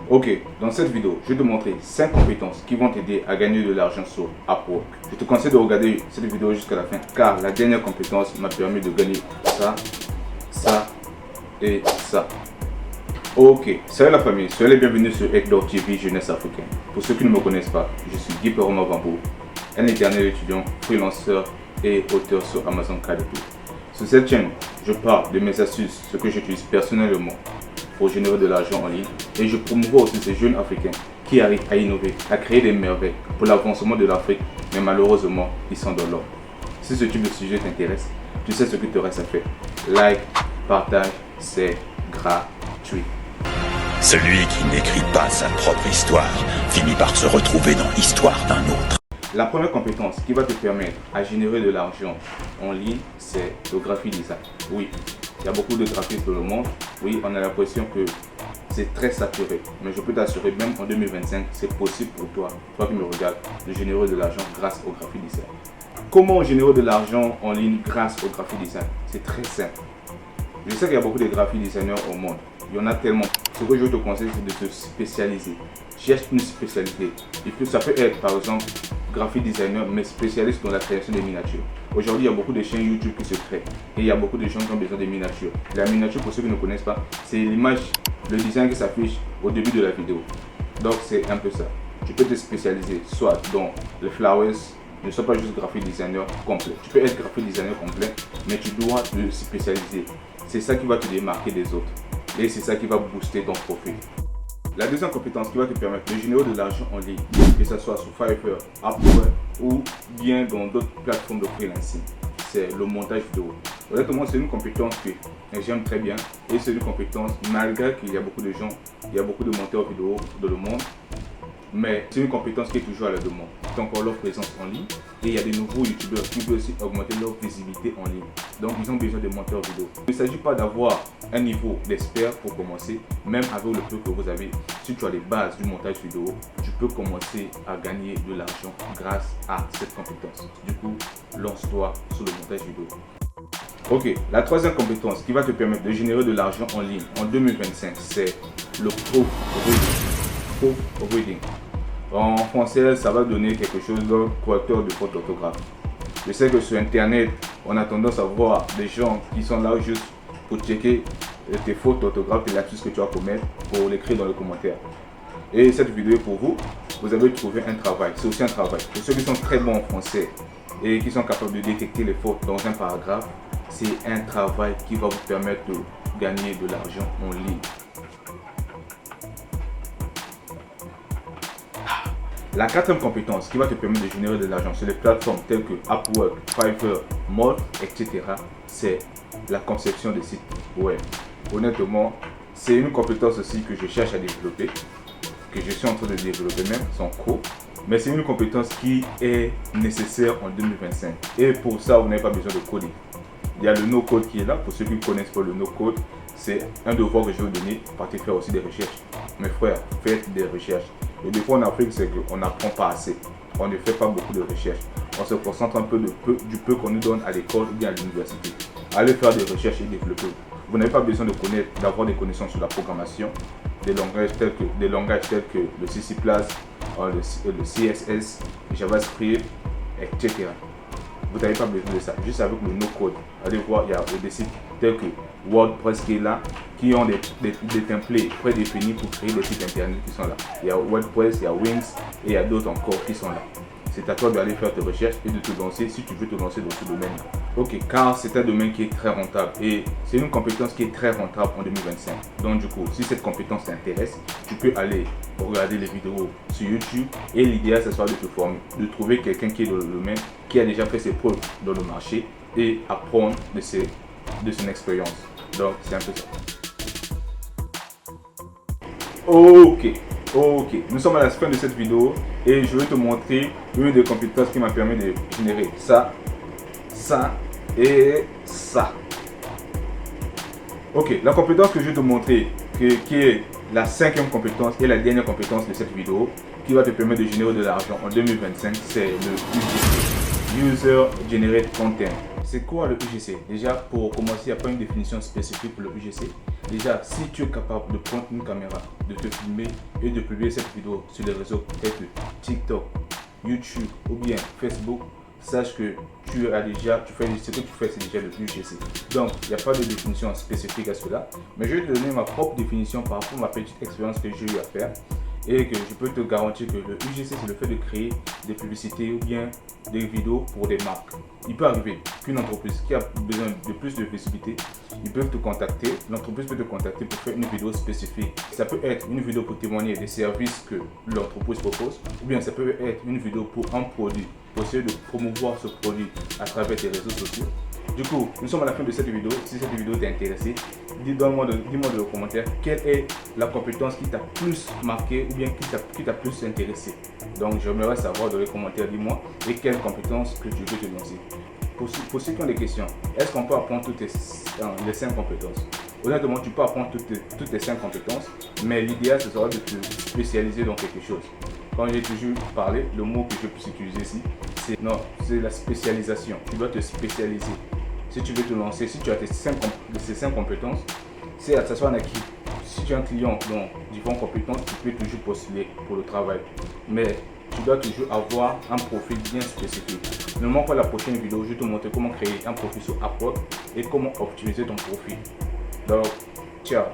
Ok, dans cette vidéo, je vais te montrer 5 compétences qui vont t'aider à gagner de l'argent sur Upwork. Je te conseille de regarder cette vidéo jusqu'à la fin car la dernière compétence m'a permis de gagner ça et ça. Ok, salut la famille, soyez les bienvenus sur Hector TV Jeunesse Africaine. Pour ceux qui ne me connaissent pas, je suis Guy Peroma Vambo, un éternel étudiant, freelanceur et auteur sur Amazon KDP. Sur cette chaîne, je parle de mes astuces, ce que j'utilise personnellement pour générer de l'argent en ligne, et je promouvois aussi ces jeunes africains qui arrivent à innover, à créer des merveilles pour l'avancement de l'Afrique, mais malheureusement, ils sont dans l'ordre. Si ce type de sujet t'intéresse, tu sais ce qu'il te reste à faire. Like, partage, c'est gratuit. Celui qui n'écrit pas sa propre histoire finit par se retrouver dans l'histoire d'un autre. La première compétence qui va te permettre à générer de l'argent en ligne, c'est le graphic design. Oui, il y a beaucoup de graphistes dans le monde. Oui, on a l'impression que c'est très saturé. Mais je peux t'assurer, même en 2025, c'est possible pour toi, toi qui me regardes, de générer de l'argent grâce au graphic design. Comment générer de l'argent en ligne grâce au graphic design? C'est très simple. Je sais qu'il y a beaucoup de graphic designers au monde. Il y en a tellement. Ce que je te conseille, c'est de te spécialiser. Cherche une spécialité. Et puis ça peut être, par exemple, graphic designer, mais spécialiste dans la création des miniatures. Aujourd'hui, il y a beaucoup de chaînes YouTube qui se créent. Et il y a beaucoup de gens qui ont besoin de miniatures. La miniature, pour ceux qui ne connaissent pas, c'est l'image, le design qui s'affiche au début de la vidéo. Donc c'est un peu ça. Tu peux te spécialiser, soit dans les flowers, ne sois pas juste graphic designer complet. Tu peux être graphic designer complet, mais tu dois te spécialiser. C'est ça qui va te démarquer des autres. Et c'est ça qui va booster ton profil. La deuxième compétence qui va te permettre de générer de l'argent en ligne, que ce soit sur Fiverr, Upwork ou bien dans d'autres plateformes de freelancing, c'est le montage vidéo. Honnêtement, c'est une compétence que j'aime très bien et c'est une compétence, malgré qu'il y a beaucoup de gens, il y a beaucoup de monteurs vidéo dans le monde, mais c'est une compétence qui est toujours à la demande. C'est encore leur présence en ligne et il y a des nouveaux youtubeurs qui veulent aussi augmenter leur visibilité en ligne. Donc ils ont besoin de monteurs vidéo. Il ne s'agit pas d'avoir un niveau d'expert pour commencer, même avec le peu que vous avez. Si tu as les bases du montage vidéo, tu peux commencer à gagner de l'argent grâce à cette compétence. Du coup, lance-toi sur le montage vidéo. Ok, la troisième compétence qui va te permettre de générer de l'argent en ligne en 2025, c'est le proofreading. En français, ça va donner quelque chose de correcteur de faute d'orthographe. Je sais que sur internet, on a tendance à voir des gens qui sont là juste pour checker tes fautes d'orthographe et lapsus que tu vas commettre pour l'écrire dans les commentaires. Et cette vidéo est pour vous. Vous avez trouvé un travail. C'est aussi un travail. Pour ceux qui sont très bons en français et qui sont capables de détecter les fautes dans un paragraphe, c'est un travail qui va vous permettre de gagner de l'argent en ligne. La quatrième compétence qui va te permettre de générer de l'argent sur les plateformes telles que Upwork, Fiverr, Moz, etc. c'est la conception de sites web. Honnêtement, c'est une compétence aussi que je cherche à développer, que je suis en train de développer même, sans cours. Mais c'est une compétence qui est nécessaire en 2025. Et pour ça, vous n'avez pas besoin de coder. Il y a le no-code qui est là. Pour ceux qui ne connaissent pas le no-code, c'est un devoir que je vais vous donner. Partez faire aussi des recherches. Mes frères, faites des recherches. Le défaut en Afrique, c'est qu'on n'apprend pas assez. On ne fait pas beaucoup de recherches. On se concentre un peu du peu qu'on nous donne à l'école ou bien à l'université. Allez faire des recherches et développer. Vous n'avez pas besoin de connaître, d'avoir des connaissances sur la programmation, des langages tels que le C++, le CSS, JavaScript, etc. Vous n'avez pas besoin de ça. Juste avec le no-code. Allez voir, il y a des sites tels que WordPress qui est là, qui ont des templates prédéfinis pour créer des sites internet qui sont là. Il y a WordPress, il y a Wings et il y a d'autres encore qui sont là. C'est à toi d'aller faire tes recherches et de te lancer si tu veux te lancer dans ce domaine-là. Ok, car c'est un domaine qui est très rentable et c'est une compétence qui est très rentable en 2025. Donc du coup, si cette compétence t'intéresse, tu peux aller regarder les vidéos sur YouTube et l'idéal, ce sera de te former, de trouver quelqu'un qui est dans le domaine, qui a déjà fait ses preuves dans le marché et apprendre de son expérience. Donc c'est un peu ça. Ok, nous sommes à la fin de cette vidéo et je vais te montrer une des compétences qui m'a permis de générer ça et ça. Ok, la compétence que je vais te montrer, qui est la cinquième compétence et la dernière compétence de cette vidéo, qui va te permettre de générer de l'argent en 2025, c'est le UGC, User Generated Content. c'est quoi le UGC? Déjà, pour commencer, il n'y a pas une définition spécifique pour le UGC. Déjà, si tu es capable de prendre une caméra, de te filmer et de publier cette vidéo sur les réseaux tels que TikTok, YouTube ou bien Facebook, sache que ce que tu fais, c'est déjà le UGC. Donc, il n'y a pas de définition spécifique à cela, mais je vais te donner ma propre définition par rapport à ma petite expérience que j'ai eu à faire. Et que je peux te garantir que le UGC, c'est le fait de créer des publicités ou bien des vidéos pour des marques. Il peut arriver qu'une entreprise qui a besoin de plus de visibilité, ils peuvent te contacter, l'entreprise peut te contacter pour faire une vidéo spécifique. Ça peut être une vidéo pour témoigner des services que l'entreprise propose, ou bien ça peut être une vidéo pour un produit, pour essayer de promouvoir ce produit à travers tes réseaux sociaux. Du coup, nous sommes à la fin de cette vidéo. Si cette vidéo t'a intéressé, dis-moi dans le commentaire quelle est la compétence qui t'a plus marqué ou bien qui t'a plus intéressé. Donc, j'aimerais savoir dans les commentaires, dis-moi, et quelles compétences que tu veux te lancer. Pour ceux qui ont des questions, est-ce qu'on peut apprendre les 5 compétences? Honnêtement, tu peux apprendre toutes les 5 compétences, mais l'idéal, ce sera de te spécialiser dans quelque chose. Quand j'ai toujours parlé, le mot que je peux utiliser ici, c'est la spécialisation. Tu dois te spécialiser. Si tu veux te lancer, si tu as ces 5 compétences, ça soit en acquis. Si tu as un client dont différentes compétences, tu peux toujours postuler pour le travail. Mais tu dois toujours avoir un profil bien spécifique. Ne manque pas la prochaine vidéo, je vais te montrer comment créer un profil sur Upwork et comment optimiser ton profil. Donc, ciao.